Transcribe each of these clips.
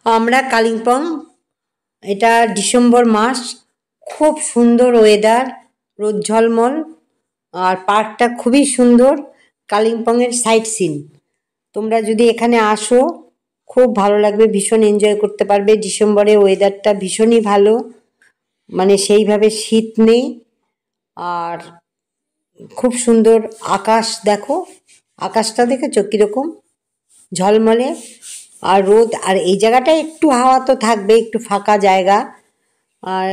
আমরা কালিম্পং, এটা ডিসেম্বর মাস, খুব সুন্দর ওয়েদার, রোদ ঝলমল, আর পার্কটা খুবই সুন্দর। কালিম্পংয়ের সাইট সিন, তোমরা যদি এখানে আসো খুব ভালো লাগবে, ভীষণ এনজয় করতে পারবে। ডিসেম্বরে ওয়েদারটা ভীষণই ভালো, মানে সেইভাবে শীত নেই, আর খুব সুন্দর আকাশ। দেখো আকাশটা, দেখেছো কীরকম ঝলমলে, আর রোদ, আর এই জায়গাটা একটু হাওয়া তো থাকবে, একটু ফাঁকা জায়গা। আর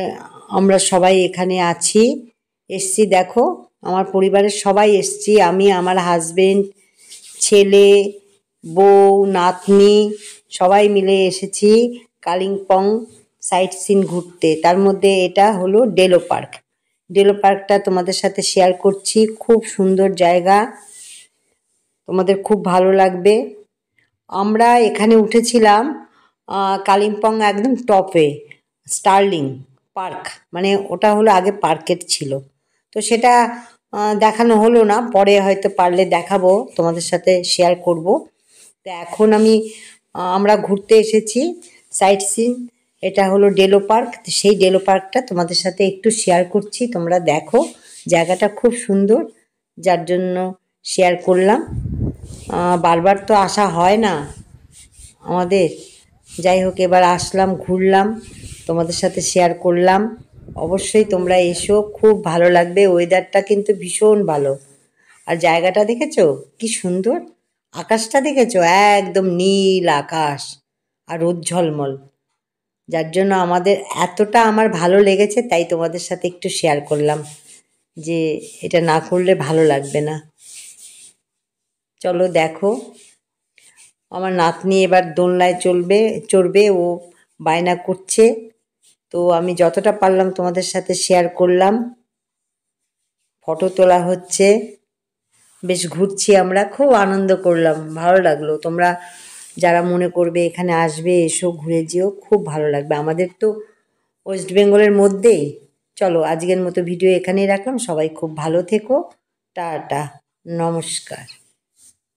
আমরা সবাই এখানে আছি, এসছি, দেখো আমার পরিবারের সবাই এসছি, আমি, আমার হাজবেন্ড, ছেলে, বউ, নাতনি, সবাই মিলে এসেছি কালিম্পং সাইট সিন ঘুরতে। তার মধ্যে এটা হলো ডেলো পার্ক। ডেলো পার্কটা তোমাদের সাথে শেয়ার করছি, খুব সুন্দর জায়গা, তোমাদের খুব ভালো লাগবে। আমরা এখানে উঠেছিলাম কালিম্পং একদম টপে, স্টার্লিং পার্ক, মানে ওটা হলো আগে পার্কের ছিল, তো সেটা দেখানো হলো না, পরে হয়তো পারলে দেখাবো, তোমাদের সাথে শেয়ার করব। তো এখন আমরা ঘুরতে এসেছি সাইট সিন, এটা হলো ডেলো পার্ক, তো সেই ডেলো পার্কটা তোমাদের সাথে একটু শেয়ার করছি, তোমরা দেখো, জায়গাটা খুব সুন্দর, যার জন্য শেয়ার করলাম। বারবার তো আসা হয় না আমাদের, যাই হোক এবার আসলাম, ঘুরলাম, তোমাদের সাথে শেয়ার করলাম। অবশ্যই তোমরা এসো, খুব ভালো লাগবে, ওয়েদারটা কিন্তু ভীষণ ভালো। আর জায়গাটা দেখেছো কি সুন্দর, আকাশটা দেখেছো একদম নীল আকাশ আর রোদ ঝলমল, যার জন্য এতটা আমার ভালো লেগেছে, তাই তোমাদের সাথে একটু শেয়ার করলাম, যে এটা না করলে ভালো লাগবে না। চলো দেখো, আমার নাতনি এবার দোলনায় চড়বে, ও বায়না করছে, তো আমি যতটা পারলাম তোমাদের সাথে শেয়ার করলাম। ফটো তোলা হচ্ছে, বেশ ঘুরছি, আমরা খুব আনন্দ করলাম, ভালো লাগলো। তোমরা যারা মনে করবে এখানে আসবে, এসো, ঘুরে যেও, খুব ভালো লাগবে। আমাদের তো ওয়েস্ট বেঙ্গলের মধ্যেই। চলো আজকের মতো ভিডিও এখানেই রাখলাম, সবাই খুব ভালো থেকো, টাটা, নমস্কার।